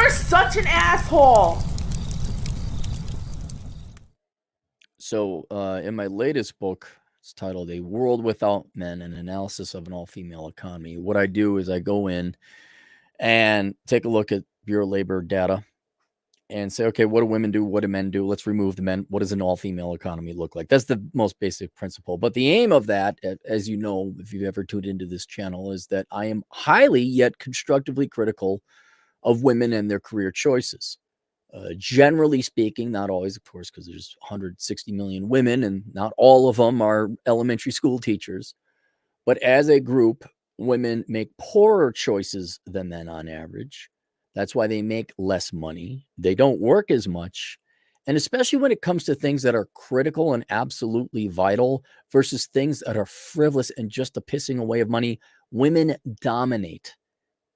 You're such an asshole. So, in my latest book, it's titled A World Without Men, an analysis of an all-female economy. What I do is I go in and take a look at Bureau of Labor data and say, okay, what do women do? What do men do? Let's remove the men. What does an all-female economy look like? That's the most basic principle. But the aim of that, as you know, if you've ever tuned into this channel, is that I am highly yet constructively critical of women and their career choices. Generally speaking, not always, of course, because there's 160 million women and not all of them are elementary school teachers. But as a group, women make poorer choices than men on average. That's why they make less money. They don't work as much. And especially when it comes to things that are critical and absolutely vital versus things that are frivolous and just a pissing away of money, women dominate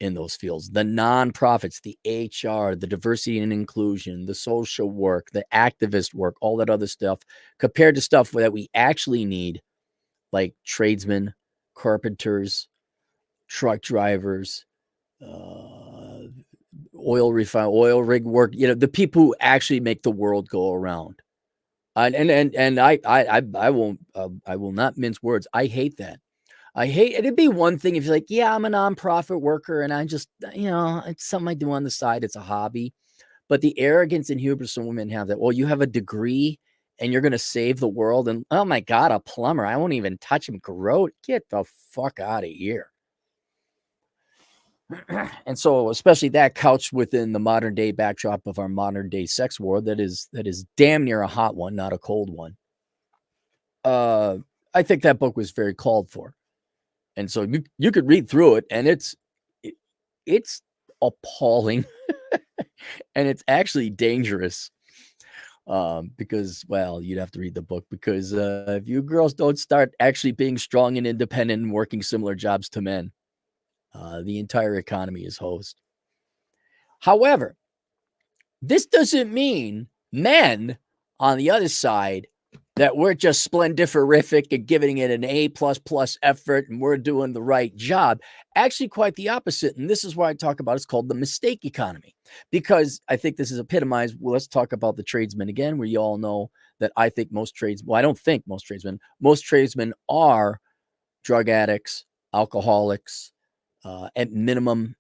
in those fields. The nonprofits, the HR, the diversity and inclusion, the social work, the activist work, all that other stuff, compared to stuff that we actually need, like tradesmen, carpenters, truck drivers, oil rig work, the people who actually make the world go around. And I will not mince words. I hate that. It'd be one thing if you're like, yeah, I'm a nonprofit worker and I just, it's something I do on the side. It's a hobby. But the arrogance and hubris some women have that, well, you have a degree and you're going to save the world. And oh my God, a plumber. I won't even touch him. Grow. Get the fuck out of here. And so, especially that couched within the modern day backdrop of our modern day sex war, that is damn near a hot one, not a cold one. I think that book was very called for. And so you could read through it and it's appalling and it's actually dangerous because, well, you'd have to read the book because if you girls don't start actually being strong and independent and working similar jobs to men, the entire economy is hosed. However, this doesn't mean men on the other side that we're just splendorific and giving it an A++ effort and we're doing the right job. Actually, quite the opposite. And this is why I talk about it's called the mistake economy, because I think this is epitomized. Well, let's talk about the tradesmen again, where you all know that I think most tradesmen are drug addicts, alcoholics, at minimum,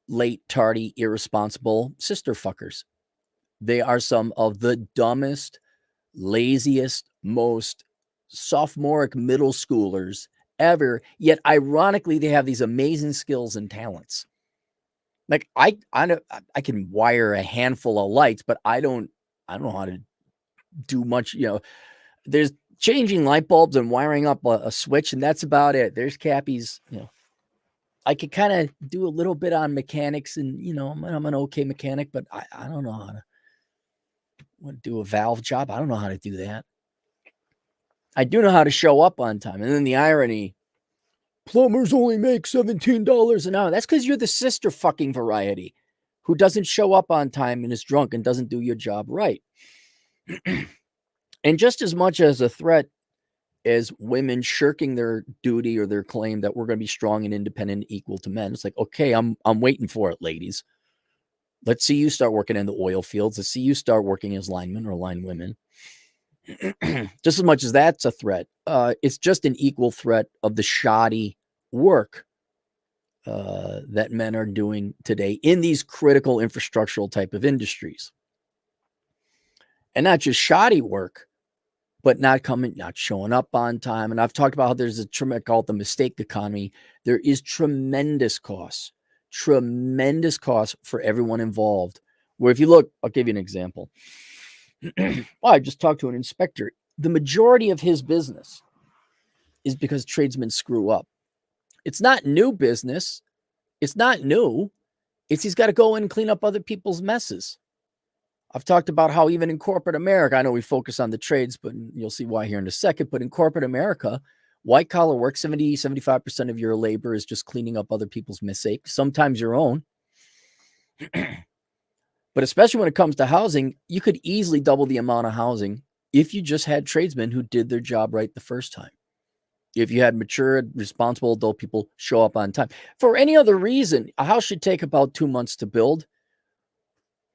late, tardy, irresponsible sister fuckers. They are some of the dumbest, laziest, most sophomoric middle schoolers ever. Yet, ironically, they have these amazing skills and talents. Like I can wire a handful of lights, but I don't know how to do much. There's changing light bulbs and wiring up a switch, and that's about it. There's Cappy's. I could kind of do a little bit on mechanics, and I'm an okay mechanic, but I don't know how to do a valve job. I don't know how to do that. I do know how to show up on time. And then the irony, plumbers only make $17 an hour. That's because you're the sister fucking variety who doesn't show up on time and is drunk and doesn't do your job right. And just as much as a threat as women shirking their duty or their claim that we're going to be strong and independent, equal to men, it's like, okay, I'm waiting for it, ladies. Let's see you start working in the oil fields. Let's see you start working as linemen or line women. Just as much as that's a threat, it's just an equal threat of the shoddy work that men are doing today in these critical infrastructural type of industries. And not just shoddy work, but not showing up on time. And I've talked about how there's called the mistake economy. There is tremendous costs for everyone involved. Where if you look, I'll give you an example. Well, I just talked to an inspector. The majority of his business is because tradesmen screw up. It's not new business. It's not new. He's got to go in and clean up other people's messes. I've talked about how even in corporate America, I know we focus on the trades, but you'll see why here in a second, but in corporate America, white collar work, 75% of your labor is just cleaning up other people's mistakes, sometimes your own. But especially when it comes to housing, you could easily double the amount of housing if you just had tradesmen who did their job right the first time. If you had mature, responsible adult people show up on time. For any other reason, a house should take about 2 months to build.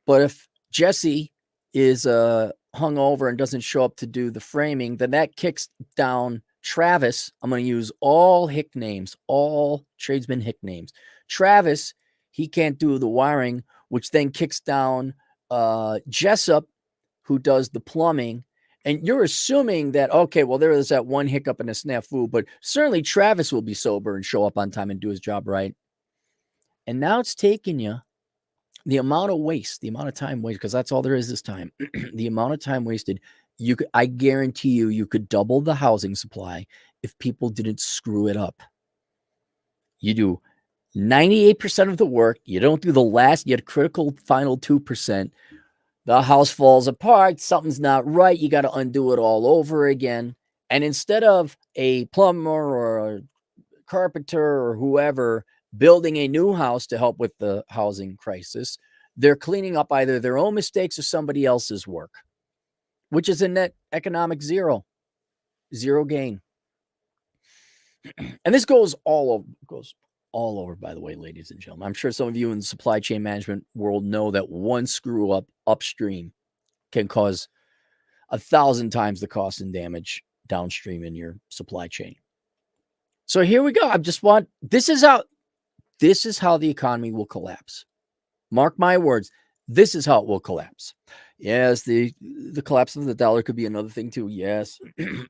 But if Jesse is hungover and doesn't show up to do the framing, then that kicks down Travis. I'm going to use all Hick names, all tradesman Hick names. Travis, he can't do the wiring, which then kicks down Jessup, who does the plumbing. And you're assuming that, okay, well, there is that one hiccup and a snafu, but certainly Travis will be sober and show up on time and do his job right. And now it's taking you the amount of waste, the amount of time wasted, because that's all there is this time. The amount of time wasted, I guarantee you could double the housing supply if people didn't screw it up. You do 98% of the work. You don't do the last, yet critical final 2%. The house falls apart. Something's not right. You got to undo it all over again. And instead of a plumber or a carpenter or whoever building a new house to help with the housing crisis, they're cleaning up either their own mistakes or somebody else's work, which is a net economic zero gain. And this goes all over, by the way, ladies and gentlemen. I'm sure some of you in the supply chain management world know that one screw up upstream can cause 1,000 times the cost and damage downstream in your supply chain. So here we go. This is how the economy will collapse. Mark my words. This is how it will collapse. Yes, the collapse of the dollar could be another thing too. Yes.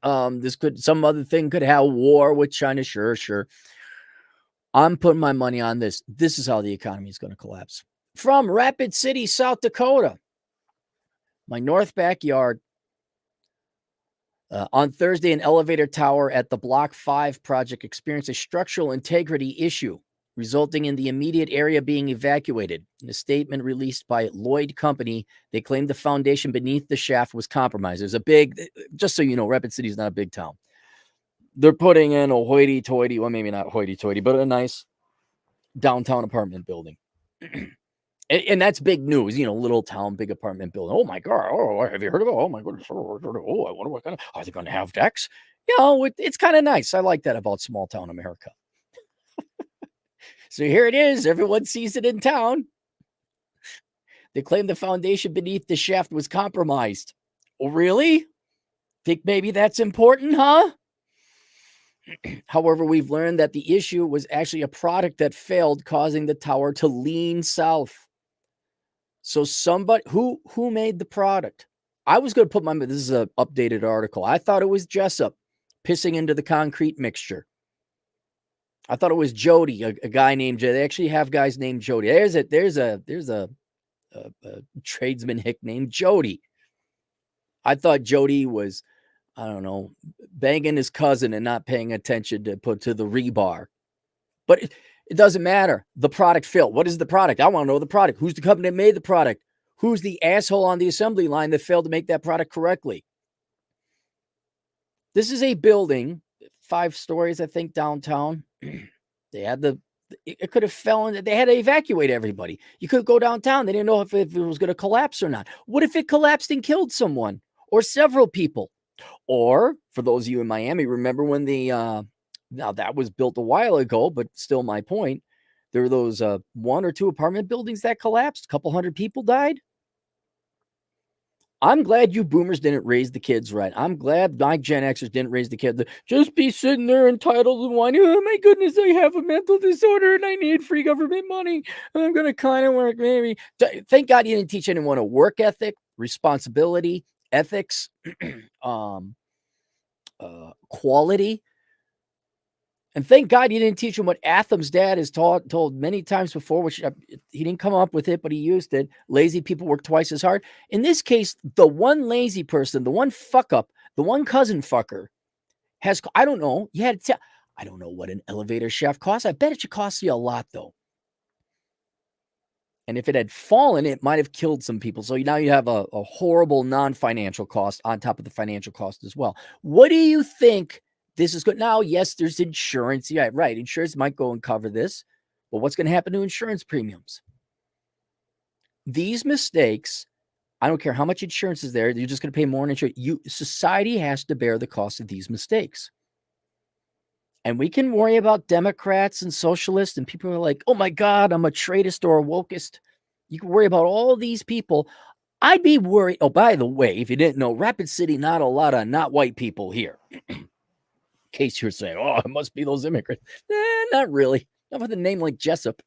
Some other thing could have war with China. Sure. I'm putting my money on this. This is how the economy is going to collapse. From Rapid City, South Dakota, my north backyard. On Thursday, an elevator tower at the Block 5 project experienced a structural integrity issue, resulting in the immediate area being evacuated. In a statement released by Lloyd Company, they claimed the foundation beneath the shaft was compromised. There's just so you know, Rapid City is not a big town. They're putting in a hoity-toity, well, maybe not hoity-toity, but a nice downtown apartment building. And that's big news, little town, big apartment building. Oh my God. Oh, have you heard of it? Oh my goodness. Oh, I wonder what kind of, are they going to have decks? It's kind of nice. I like that about small town America. So here it is. Everyone sees it in town. They claim the foundation beneath the shaft was compromised. Oh, really? Think maybe that's important, huh? However, we've learned that the issue was actually a product that failed, causing the tower to lean south. So somebody who made the product? I was going to put this is an updated article. I thought it was Jessup pissing into the concrete mixture. I thought it was Jody, a guy named Jody. They actually have guys named Jody. There's a tradesman Hick named Jody. I thought Jody was, I don't know, banging his cousin and not paying attention to the rebar. But it doesn't matter. The product failed. What is the product? I want to know the product. Who's the company that made the product? Who's the asshole on the assembly line that failed to make that product correctly? This is a building, 5 stories, I think, downtown. They had it could have fallen. They had to evacuate everybody. You could go downtown. They didn't know if it was going to collapse or not. What if it collapsed and killed someone or several people? Or for those of you in Miami, remember when now that was built a while ago, but still my point. There were those 1 or 2 apartment buildings that collapsed. A couple hundred people died. I'm glad you boomers didn't raise the kids right. I'm glad my Gen Xers didn't raise the kids. Just be sitting there entitled and whining, oh my goodness, I have a mental disorder and I need free government money. I'm going to kind of work, maybe. Thank God you didn't teach anyone a work ethic, responsibility, ethics, quality. And thank God you didn't teach him what Atham's dad has told many times before, which he didn't come up with it, but he used it. Lazy people work twice as hard. In this case, the one lazy person, the one fuck up, the one cousin fucker has, I don't know, I don't know what an elevator shaft costs. I bet it should cost you a lot, though. And if it had fallen, it might have killed some people. So now you have a horrible non-financial cost on top of the financial cost as well. What do you think? This is good. Now, yes, there's insurance. Yeah, right. Insurance might go and cover this. But what's going to happen to insurance premiums? These mistakes, I don't care how much insurance is there. You're just going to pay more in insurance. Society has to bear the cost of these mistakes. And we can worry about Democrats and socialists and people who are like, oh my God, I'm a traitist or a wokeist. You can worry about all these people. I'd be worried. Oh, by the way, if you didn't know, Rapid City, not a lot of not white people here. In case you're saying, oh, it must be those immigrants. Not really. Not with a name like Jessup.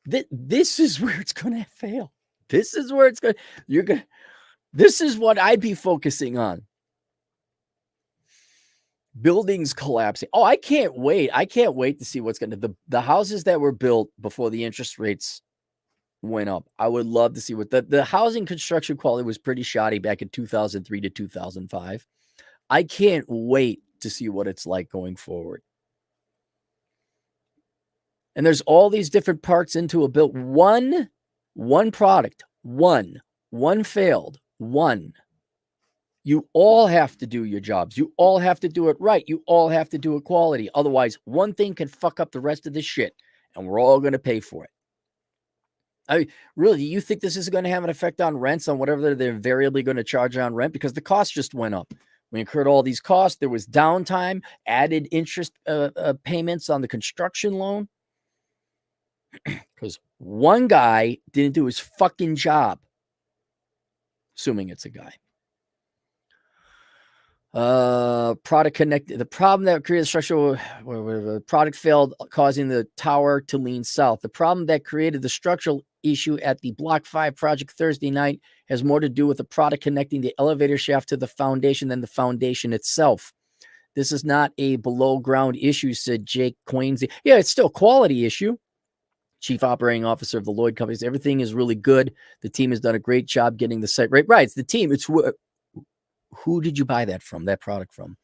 This is where it's going to fail. This is where it's going to, this is what I'd be focusing on. Buildings collapsing. Oh, I can't wait. I can't wait to see what's going to, the houses that were built before the interest rates went up. I would love to see what the housing construction quality was pretty shoddy back in 2003 to 2005. I can't wait to see what it's like going forward. And there's all these different parts into a build. One product, one failed, one. You all have to do your jobs. You all have to do it right. You all have to do it quality. Otherwise, one thing can fuck up the rest of this shit, and we're all going to pay for it. I mean, really, do you think this is going to have an effect on rents, on whatever they're invariably going to charge on rent? Because the cost just went up. We incurred all these costs. There was downtime, added interest payments on the construction loan. Because one guy didn't do his fucking job. Assuming it's a guy. Product connected. The problem that created the structural the product failed, causing the tower to lean south. The problem that created the structural issue at the Block 5 project Thursday night has more to do with the product connecting the elevator shaft to the foundation than the foundation itself. This is not a below ground issue, said Jake Quainsey. Yeah, it's still a quality issue. Chief Operating Officer of the Lloyd Companies. Everything is really good. The team has done a great job getting the site right. Right, it's the team. It's who did you buy that from? That product from?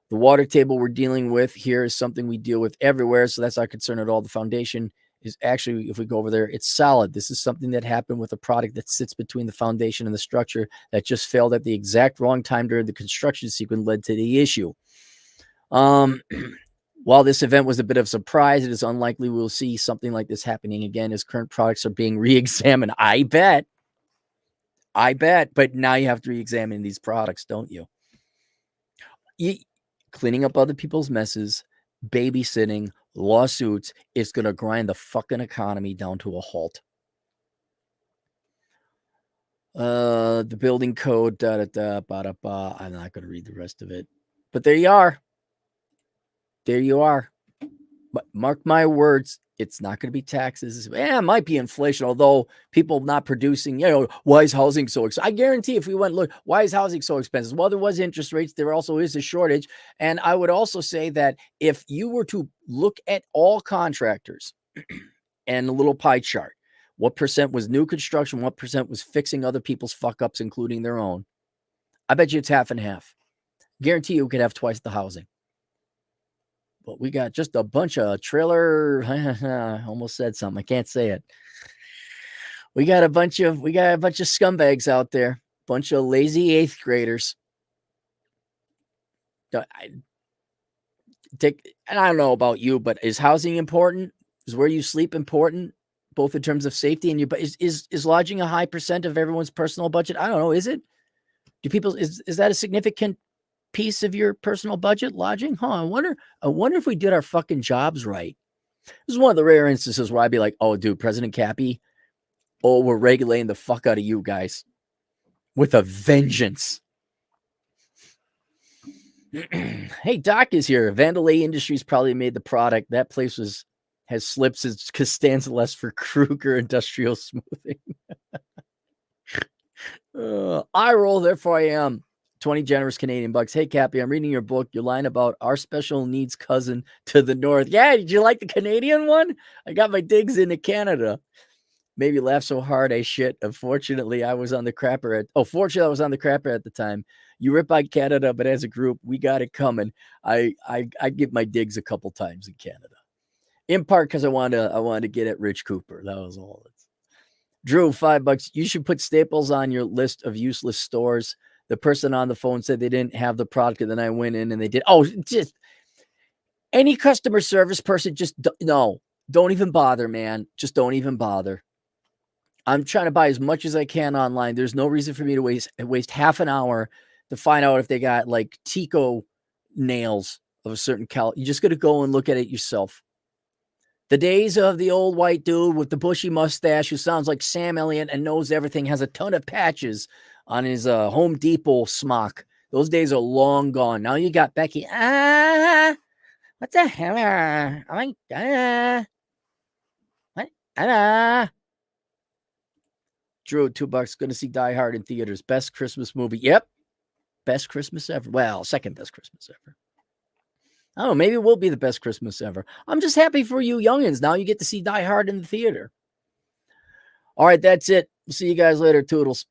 The water table we're dealing with here is something we deal with everywhere, so that's our concern at all. The foundation is actually, if we go over there, it's solid. This is something that happened with a product that sits between the foundation and the structure that just failed at the exact wrong time during the construction sequence, led to the issue. While this event was a bit of a surprise, it is unlikely we'll see something like this happening again as current products are being re-examined. I bet. But now you have to re-examine these products, don't you? Cleaning up other people's messes, babysitting, lawsuits, it's going to grind the fucking economy down to a halt. The building code, I'm not going to read the rest of it. But there you are. There you are. But mark my words, it's not going to be taxes. It might be inflation, although people not producing, why is housing so expensive? I guarantee if we went, look, why is housing so expensive? Well, there was interest rates. There also is a shortage. And I would also say that if you were to look at all contractors and a little pie chart, what percent was new construction, what percent was fixing other people's fuck ups, including their own, I bet you it's half and half. Guarantee you could have twice the housing. But we got just a bunch of trailer. I almost said something. I can't say it. We got a bunch of scumbags out there. Bunch of lazy 8th graders. And I don't know about you, but is housing important? Is where you sleep important, both in terms of safety and you? But is lodging a high percent of everyone's personal budget? I don't know. Is it? Do people is that a significant piece of your personal budget, lodging? I wonder if we did our fucking jobs right. This is one of the rare instances where I'd be like, oh, dude, President Cappy, we're regulating the fuck out of you guys with a vengeance. Hey, Doc is here. Vandalay Industries probably made the product. That place has slips. It's Costanza less for Kruger Industrial Smoothing. I roll, therefore I am. 20 generous Canadian bucks. Hey, Cappy, I'm reading your book. Your line about our special needs cousin to the north. Yeah, did you like the Canadian one? I got my digs into Canada. Maybe laugh so hard I shit. Unfortunately, I was on the crapper at the time. You rip on Canada, but as a group, we got it coming. I get my digs a couple times in Canada. In part because I wanted to get at Rich Cooper. That was all. Drew, $5. You should put Staples on your list of useless stores. The person on the phone said they didn't have the product, and then I went in and they did. Oh, just any customer service person, don't even bother, man. Just don't even bother. I'm trying to buy as much as I can online. There's no reason for me to waste half an hour to find out if they got like Tico nails of a certain caliber. You just got to go and look at it yourself. The days of the old white dude with the bushy mustache who sounds like Sam Elliott and knows everything, has a ton of patches on his Home Depot smock. Those days are long gone. Now you got Becky. What the hell? Oh my God. What? Drew, $2. Going to see Die Hard in theaters. Best Christmas movie. Yep. Best Christmas ever. Well, second best Christmas ever. I don't know. Maybe it will be the best Christmas ever. I'm just happy for you youngins. Now you get to see Die Hard in the theater. All right, that's it. We'll see you guys later. Toodles.